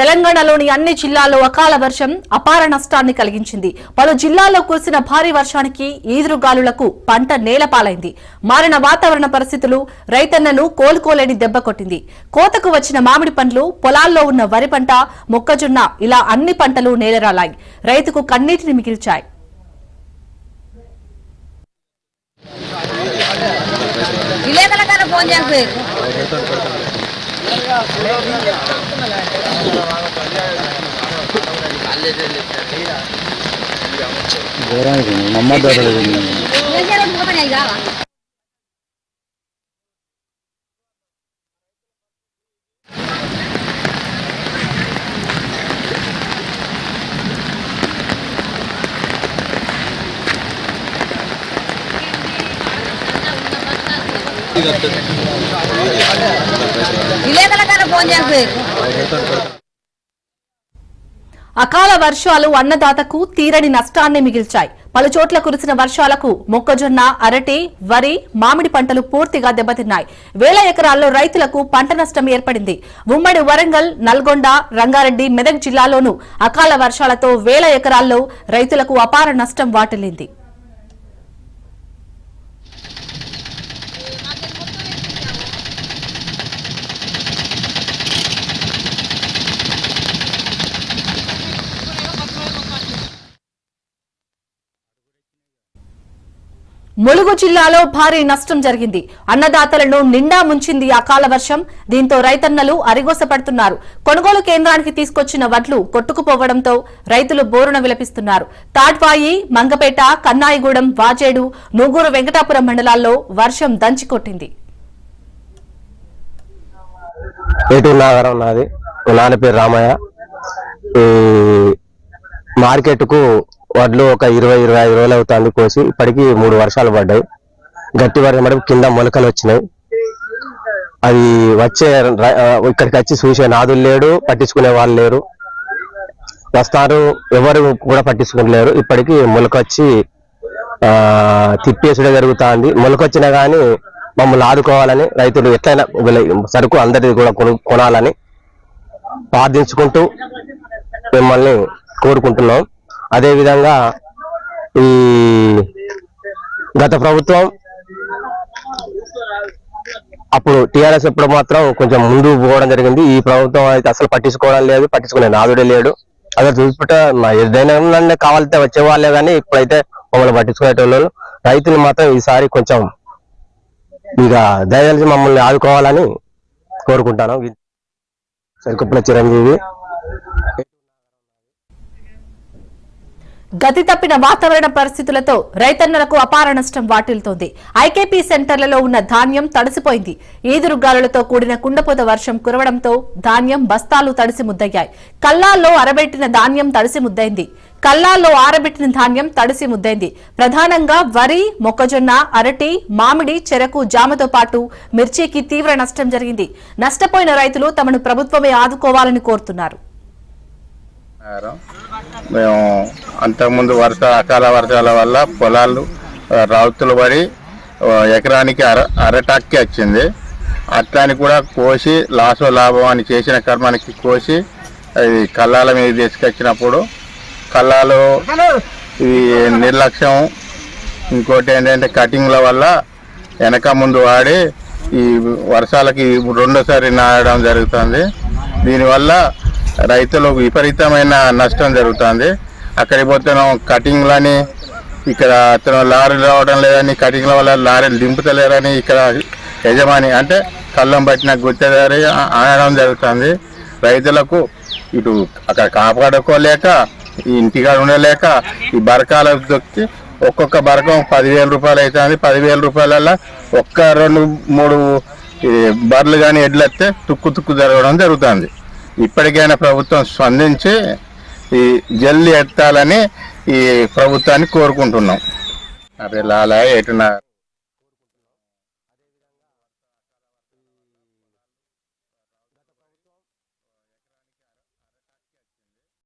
తెలంగాణలోని అన్ని జిల్లాల్లో అకాల వర్షం అపార నష్టాన్ని కలిగించింది. పలు జిల్లాల్లో కురిసిన భారీ వర్షానికి ఈదురుగాలులకు పంట నేలపాలైంది. మారిన వాతావరణ పరిస్థితులు రైతన్నను కోలుకోలేని దెబ్బ కొట్టింది. కోతకు వచ్చిన మామిడి పండ్లు, పొలాల్లో ఉన్న వరి పంట, మొక్కజొన్న ఇలా అన్ని పంటలు నేలరాలాయి. రైతుకు కన్నీటిని మిగిల్చాయి. అకాల వర్షాలు అన్నదాతకు తీరని నష్టాన్ని మిగిల్చాయి. పలు చోట్ల కురిసిన వర్షాలకు మొక్కజొన్న, అరటి, వరి, మామిడి పంటలు పూర్తిగా దెబ్బతిన్నాయి. వేల ఎకరాల్లో రైతులకు పంట నష్టం ఏర్పడింది. ఉమ్మడి వరంగల్, నల్గొండ, రంగారెడ్డి, మెదక్ జిల్లాలోనూ అకాల వర్షాలతో వేల ఎకరాల్లో రైతులకు అపార నష్టం వాటిల్లింది. ములుగు జిల్లాలో భారీ నష్టం జరిగింది. అన్నదాతలను నిండా ముంచింది అకాల వర్షం. దీంతో రైతన్నలు అరిగోసపడుతున్నారు. కొనుగోలు కేంద్రానికి తీసుకొచ్చిన వడ్లు కొట్టుకుపోవడంతో రైతులు బోరున విలపిస్తున్నారు. తాడ్వాయి, మంగపేట, కన్నాయిగూడెం, వాజేడు, నూగూరు, వెంకటాపురం మండలాల్లో వర్షం దంచికొట్టింది. నాన్న పేరు రామయ్య. మార్కెట్కు వడ్లు ఒక 20-25 రోజులు అవుతుంది కోసి. ఇప్పటికి 3 వర్షాలు పడ్డాయి. గట్టి వర్షం పడి కింద మొలకలు వచ్చినాయి. అది వచ్చే ఇక్కడికి వచ్చి చూసే నాదులు లేడు, పట్టించుకునే వాళ్ళు లేరు. వస్తారు, ఎవరు కూడా పట్టించుకుంటలేరు. ఇప్పటికి మొలకొచ్చి తిప్పేసుడే జరుగుతుంది. మొలకొచ్చినా కానీ మమ్మల్ని ఆదుకోవాలని రైతులు ఎట్లయినా సరుకు అందరిది కూడా కొనాలని ప్రార్థించుకుంటూ మిమ్మల్ని కోరుకుంటున్నాం. అదేవిధంగా ఈ గత ప్రభుత్వం అప్పుడు టీఆర్ఎస్ ఎప్పుడు మాత్రం కొంచెం ముందు పోవడం జరిగింది. ఈ ప్రభుత్వం అయితే అసలు పట్టించుకోవడం లేదు, పట్టించుకునే నాదుడే లేడు. అదే చూసుకుంటే ఏదైనా కావాలంటే వచ్చేవాళ్ళే కానీ ఇప్పుడైతే మమ్మల్ని పట్టించుకునేటోళ్ళు. రైతులు మాత్రం ఈసారి కొంచెం ఇక దయచేసి మమ్మల్ని ఆదుకోవాలని కోరుకుంటాను. సరికొప్పుల చిరంజీవి. గతి తప్పిన వాతావరణ పరిస్థితులతో రైతన్నలకు అపార నష్టం వాటిల్తోంది. ఐకేపీ సెంటర్లలో ఉన్న ధాన్యం తడిసిపోయింది. ఈదురుగాలులతో కూడిన కుండపోత వర్షం కురవడంతో ధాన్యం బస్తాలు తడిసి ముద్దయ్యాయి. కల్లాల్లో ఆరబెట్టిన ధాన్యం తడిసి ముద్దైంది. ప్రధానంగా వరి, మొక్కజొన్న, అరటి, మామిడి, చెరకు, జామతో పాటు మిర్చికి తీవ్ర నష్టం జరిగింది. నష్టపోయిన రైతులు తమను ప్రభుత్వమే ఆదుకోవాలని కోరుతున్నారు. మేము అంతకుముందు అకాల వర్షాల వల్ల పొలాలు రౌతులు పడి ఎకరానికి అరటాక్కి వచ్చింది. అట్లాని కూడా కోసి లాభం అని చేసిన కర్మానికి కోసి అది కల్లాల మీద తీసుకొచ్చినప్పుడు కల్లాలు ఇది నిర్లక్ష్యం, ఇంకోటి ఏంటంటే కటింగ్ల వల్ల వెనక ముందు వాడి ఈ వర్షాలకి రెండోసారి నాడడం జరుగుతుంది. దీనివల్ల రైతులకు విపరీతమైన నష్టం జరుగుతుంది. అక్కడికి పోతున్నాం కటింగ్లని, ఇక్కడ లారీలు రావడం లేదని, కటింగ్ల వల్ల లారీలు దింపుతలేరని ఇక్కడ యజమాని అంటే కళ్ళం పట్టిన గుర్తెదారి అనడం జరుగుతుంది. రైతులకు ఇటు అక్కడ కాపాడుకోలేక, ఇంటికాడ ఉండలేక ఈ బరకాలకు దొక్కి ఒక్కొక్క బరకం 10,000 రూపాయలు అవుతుంది. 10,000 రూపాయలలో ఒక్క 2-3 బర్రెలు కానీ ఎడ్లు వస్తే తుక్కు జరగడం జరుగుతుంది. ఇప్పటికైనా ప్రభుత్వం స్పందించి ఈ జల్లి ఎత్తాలని ఈ ప్రభుత్వాన్ని కోరుకుంటున్నాం. అదే లాలా ఎటున్నారు.